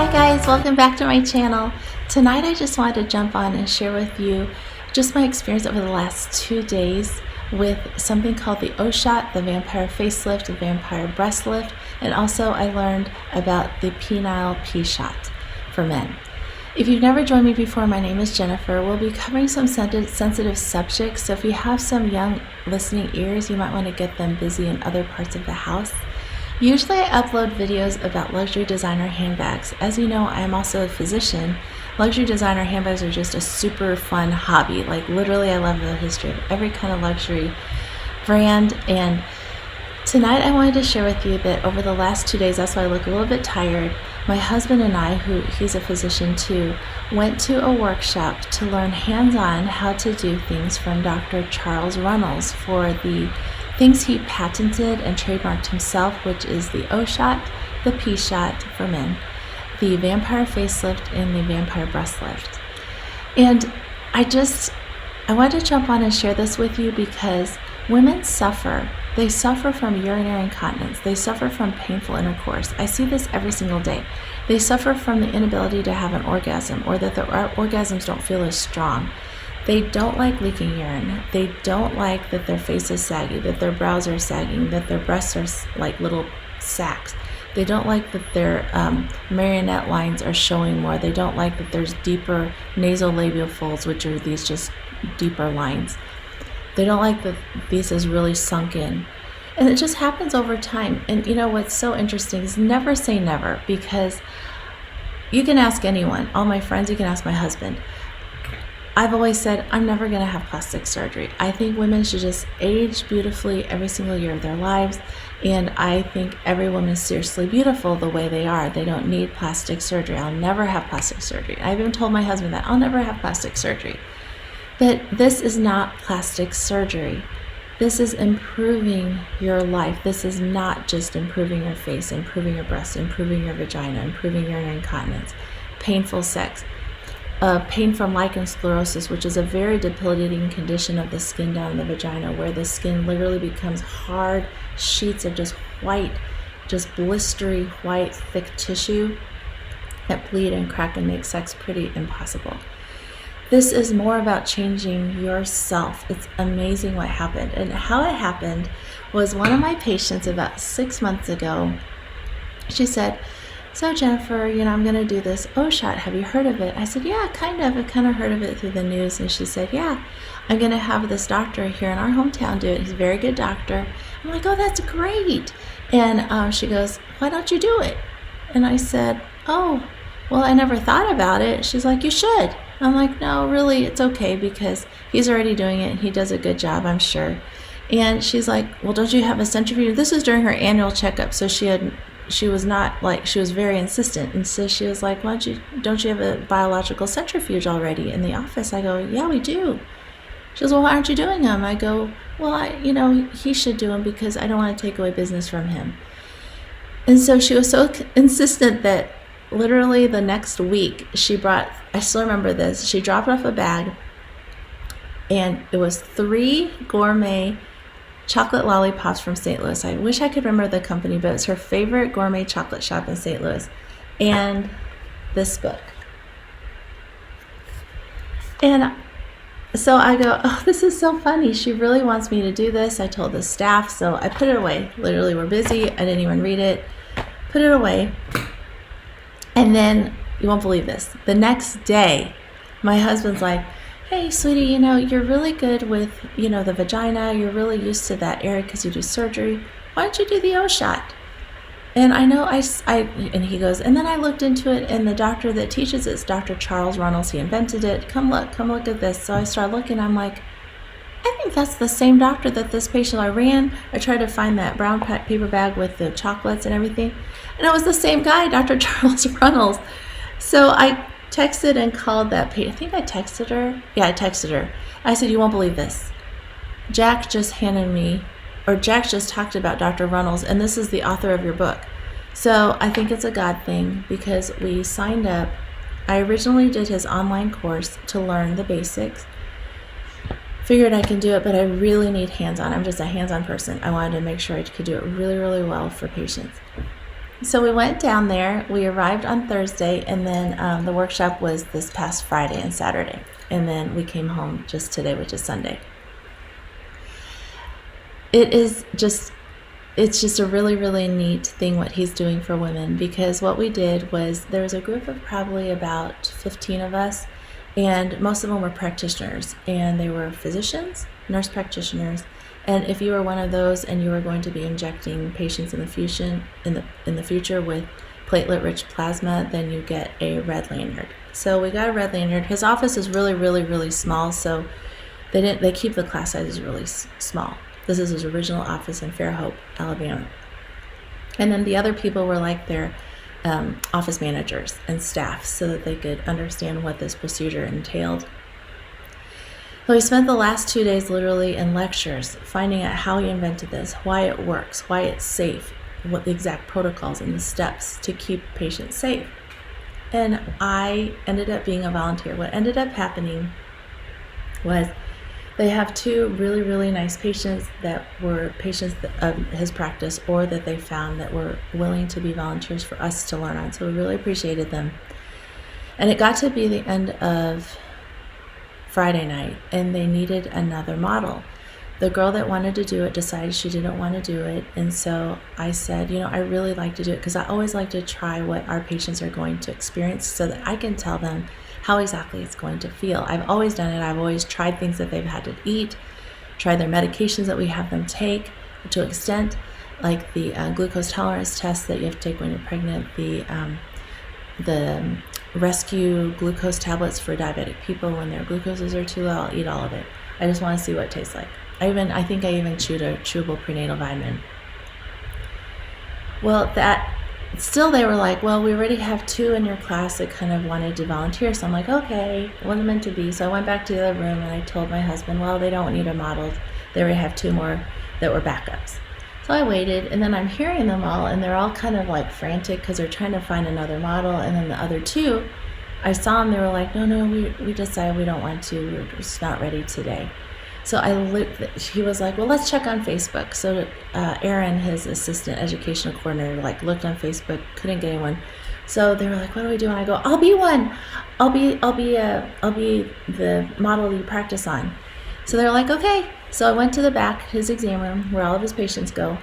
Hi guys, welcome back to my channel. Tonight I just wanted to jump on and share with you just my experience over the last 2 days with something called the O-Shot, the Vampire Facelift, the Vampire Breast Lift, and also I learned about the Penile P-Shot for men. If you've never joined me before, my name is Jennifer. We'll be covering some sensitive subjects, so if you have some young listening ears, you might want to get them busy in other parts of the house. Usually I upload videos about luxury designer handbags. As you know, I am also a physician. Luxury designer handbags are just a super fun hobby. Like literally I love the history of every kind of luxury brand. And tonight I wanted to share with you that over the last 2 days, that's why I look a little bit tired, my husband and I, he's a physician too, went to a workshop to learn hands-on how to do things from Dr. Charles Runels for the things he patented and trademarked himself, which is the O-Shot, the P-Shot for men, the Vampire Facelift, and the Vampire Breast Lift. And I wanted to jump on and share this with you because women suffer. They suffer from urinary incontinence. They suffer from painful intercourse. I see this every single day. They suffer from the inability to have an orgasm, or that their orgasms don't feel as strong. They don't like leaking urine. They don't like that their face is saggy, that their brows are sagging, that their breasts are like little sacs. They don't like that their marionette lines are showing more. They don't like that there's deeper nasolabial folds, which are these just deeper lines. They don't like that this is really sunk in. And it just happens over time. And you know what's so interesting is never say never, because you can ask anyone, all my friends, you can ask my husband. I've always said I'm never going to have plastic surgery. I think women should just age beautifully every single year of their lives, and I think every woman is seriously beautiful the way they are. They don't need plastic surgery. I'll never have plastic surgery. I've even told my husband that I'll never have plastic surgery. But this is not plastic surgery. This is improving your life. This is not just improving your face, improving your breast, improving your vagina, improving your incontinence, painful sex. Pain from lichen sclerosis, which is a very debilitating condition of the skin down in the vagina, where the skin literally becomes hard sheets of just white, just blistery white thick tissue that bleed and crack and make sex pretty impossible. This is more about changing yourself. It's amazing what happened. And how it happened was one of my patients about 6 months ago, she said, "So Jennifer, I'm going to do this O-Shot. Have you heard of it?" I said, "Yeah, kind of. I kind of heard of it through the news." And she said, "Yeah, I'm going to have this doctor here in our hometown do it. He's a very good doctor." I'm like, "Oh, that's great." And she goes, "Why don't you do it?" And I said, "Oh, well, I never thought about it." She's like, "You should." I'm like, "No, really, it's okay because he's already doing it and he does a good job, I'm sure." And she's like, "Well, don't you have a centrifuge?" This was during her annual checkup, so she was not like, she was very insistent. And so she was like, don't you have a biological centrifuge already in the office? I go, "Yeah, we do." She goes, "Well, why aren't you doing them?" I go, "Well, he should do them because I don't want to take away business from him." And so she was so insistent that literally the next week I still remember this, she dropped off a bag and it was 3 gourmet chocolate lollipops from St. Louis. I wish I could remember the company, but it's her favorite gourmet chocolate shop in St. Louis. And this book. And so I go, "Oh, this is so funny. She really wants me to do this." I told the staff, so I put it away. Literally, we're busy. I didn't even read it. Put it away. And then, you won't believe this, the next day, my husband's like, "Hey, sweetie, you're really good with, the vagina. You're really used to that area because you do surgery. Why don't you do the O-Shot?" And I know and he goes, "And then I looked into it, and the doctor that teaches it's Dr. Charles Runels. He invented it. Come look at this." So I started looking. I'm like, I think that's the same doctor that this patient I tried to find that brown paper bag with the chocolates and everything. And it was the same guy, Dr. Charles Runels. So I texted and called that patient. I think I texted her. Yeah, I texted her. I said, "You won't believe this. Jack just talked about Dr. Runels, and this is the author of your book." So I think it's a God thing because we signed up. I originally did his online course to learn the basics. Figured I can do it, but I really need hands-on. I'm just a hands-on person. I wanted to make sure I could do it really, really well for patients. So we went down there. We arrived on Thursday, and then the workshop was this past Friday and Saturday. And then we came home just today, which is Sunday. It's just a really, really neat thing what he's doing for women, because what we did was there was a group of probably about 15 of us, and most of them were practitioners, and they were physicians, nurse practitioners. And if you were one of those and you were going to be injecting patients in the future with platelet-rich plasma, then you get a red lanyard. So we got a red lanyard. His office is really, really, really small, so they keep the class sizes really small. This is his original office in Fairhope, Alabama. And then the other people were like their office managers and staff, so that they could understand what this procedure entailed. So we spent the last 2 days literally in lectures, finding out how he invented this, why it works, why it's safe, what the exact protocols and the steps to keep patients safe. And I ended up being a volunteer. What ended up happening was they have two really, really nice patients that were patients of his practice, or that they found that were willing to be volunteers for us to learn on. So we really appreciated them. And it got to be the end of Friday night, and they needed another model. The girl that wanted to do it decided she didn't want to do it, and so I said, I really like to do it, because I always like to try what our patients are going to experience so that I can tell them how exactly it's going to feel. I've always done it. I've always tried things that they've had to eat, tried their medications that we have them take to an extent, like the glucose tolerance test that you have to take when you're pregnant, the rescue glucose tablets for diabetic people when their glucoses are too low. I'll eat all of it. I just want to see what it tastes like. I think I even chewed a chewable prenatal vitamin. Well, still they were like, well, we already have two in your class that kind of wanted to volunteer. So I'm like, okay, it wasn't meant to be. So I went back to the other room and I told my husband, well, they don't need a model. They already have two more that were backups. So I waited, and then I'm hearing them all, and they're all kind of like frantic because they're trying to find another model. And then the other two, I saw them, they were like, no, we decided we don't want to. We're just not ready today. So he was like, well, let's check on Facebook. So Aaron, his assistant educational coordinator, looked on Facebook, couldn't get anyone. So they were like, what do we do? And I go, I'll be one. I'll be the model you practice on. So they're like, okay. So I went to the back, his exam room, where all of his patients go,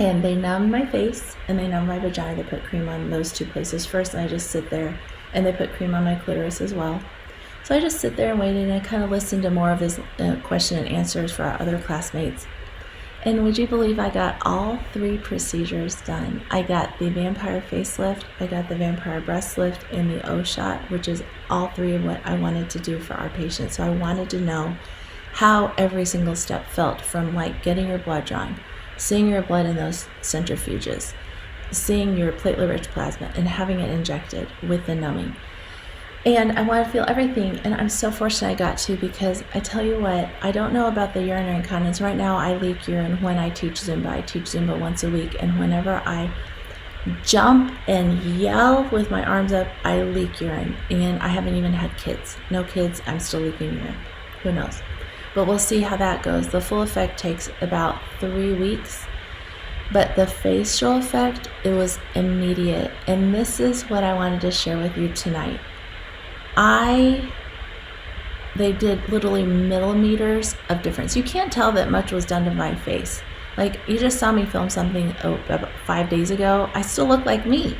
and they numbed my face and they numbed my vagina. They put cream on those two places first, and I just sit there, and they put cream on my clitoris as well. So I just sit there and waited, and I kind of listened to more of his question and answers for our other classmates. And would you believe I got all three procedures done? I got the vampire facelift, I got the vampire breast lift, and the O-shot, which is all three of what I wanted to do for our patients. So I wanted to know how every single step felt, from getting your blood drawn, seeing your blood in those centrifuges, seeing your platelet-rich plasma, and having it injected with the numbing. And I want to feel everything, and I'm so fortunate I got to, because I tell you what, I don't know about the urinary incontinence. Right now I leak urine when I teach Zumba. I teach Zumba once a week, and whenever I jump and yell with my arms up, I leak urine. And I haven't even had kids. No kids, I'm still leaking urine. Who knows? But we'll see how that goes. The full effect takes about 3 weeks. But the facial effect, it was immediate. And this is what I wanted to share with you tonight. They did literally millimeters of difference. You can't tell that much was done to my face. You just saw me film something about 5 days ago. I still look like me.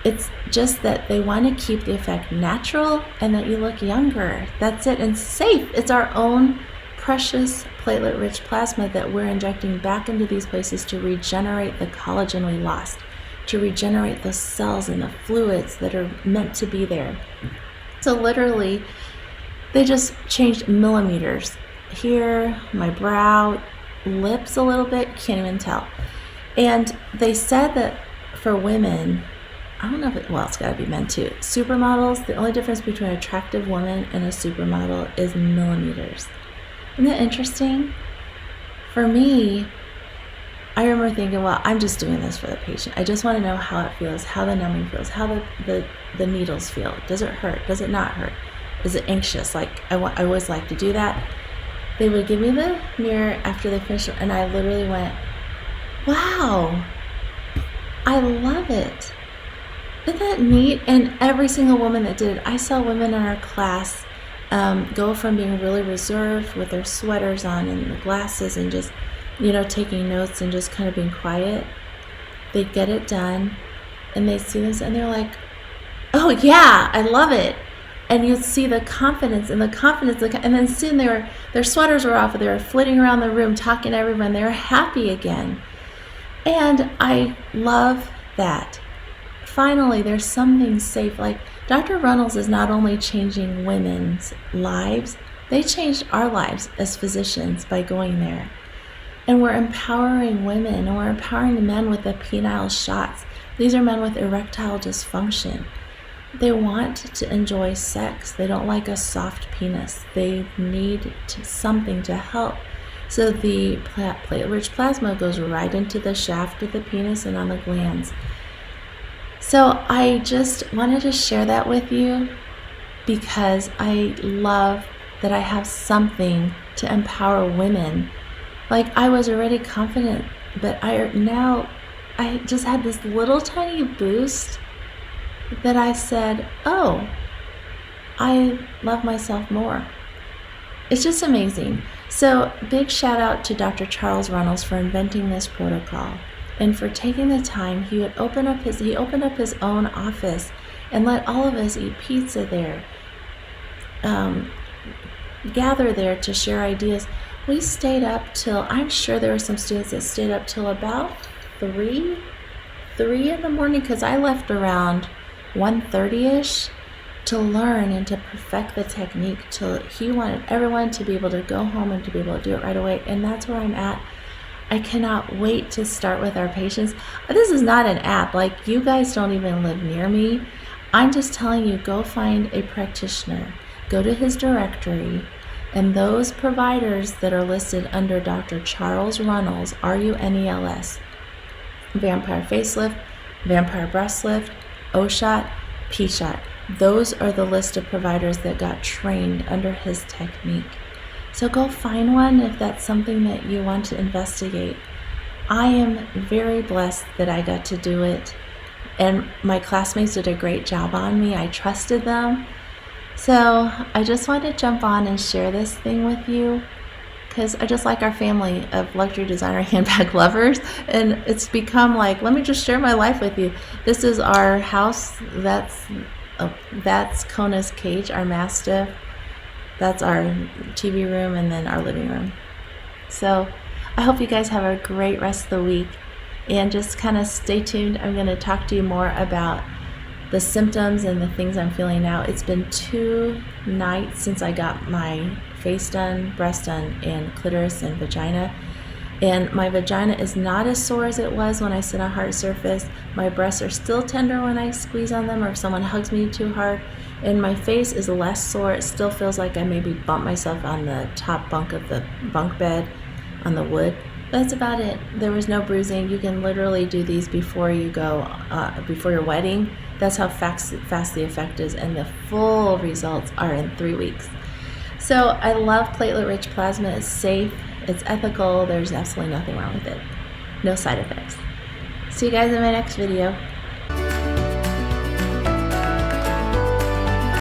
It's just that they want to keep the effect natural and that you look younger. That's it, and safe. It's our own precious platelet-rich plasma that we're injecting back into these places to regenerate the collagen we lost, to regenerate the cells and the fluids that are meant to be there. So literally, they just changed millimeters. Here, my brow, lips a little bit, can't even tell. And they said that for women, I don't know if it's got to be men too. Supermodels, the only difference between an attractive woman and a supermodel is millimeters. Isn't that interesting? For me, I remember thinking, well, I'm just doing this for the patient. I just want to know how it feels, how the numbing feels, how the needles feel. Does it hurt? Does it not hurt? Is it anxious? I always like to do that. They would give me the mirror after they finished, and I literally went, wow. I love it. Isn't that neat? And every single woman that did it, I saw women in our class go from being really reserved with their sweaters on and the glasses and just, taking notes and just kind of being quiet. They get it done and they see this and they're like, oh yeah, I love it. And you see the confidence and then soon their sweaters were off and they were flitting around the room talking to everyone. They were happy again. And I love that. Finally, there's something safe. Like Dr. Runels is not only changing women's lives, they changed our lives as physicians by going there. And we're empowering women and we're empowering men with the penile shots. These are men with erectile dysfunction. They want to enjoy sex. They don't like a soft penis. They need something to help. So the platelet-rich plasma goes right into the shaft of the penis and on the glands. So I just wanted to share that with you because I love that I have something to empower women. Like I was already confident, but I just had this little tiny boost that I said, oh, I love myself more. It's just amazing. So big shout out to Dr. Charles Runels for inventing this protocol and for taking the time. He opened up his own office and let all of us eat pizza there, gather there to share ideas. We stayed up till, I'm sure there were some students that stayed up till about 3 in the morning because I left around 1:30ish to learn and to perfect the technique till he wanted everyone to be able to go home and to be able to do it right away. And that's where I'm at. I cannot wait to start with our patients. This is not an app. Like, you guys don't even live near me. I'm just telling you, go find a practitioner. Go to his directory. And those providers that are listed under Dr. Charles Runels, Runels, Vampire Facelift, Vampire Breast Lift, O-Shot, P-Shot. Those are the list of providers that got trained under his technique. So go find one if that's something that you want to investigate. I am very blessed that I got to do it, and my classmates did a great job on me. I trusted them. So I just wanted to jump on and share this thing with you because I just like our family of luxury designer handbag lovers, and it's become like, let me just share my life with you. This is our house. That's Kona's cage, our Mastiff. That's our TV room and then our living room. So I hope you guys have a great rest of the week and just kind of stay tuned. I'm going to talk to you more about the symptoms and the things I'm feeling now. It's been 2 nights since I got my face done, breast done, and clitoris and vagina. And my vagina is not as sore as it was when I sit on hard surface. My breasts are still tender when I squeeze on them or if someone hugs me too hard. And my face is less sore. It still feels like I maybe bumped myself on the top bunk of the bunk bed on the wood. That's about it. There was no bruising. You can literally do these before you go, before your wedding. That's how fast the effect is. And the full results are in 3 weeks. So I love platelet-rich plasma. It's safe. It's ethical. There's absolutely nothing wrong with it. No side effects. See you guys in my next video.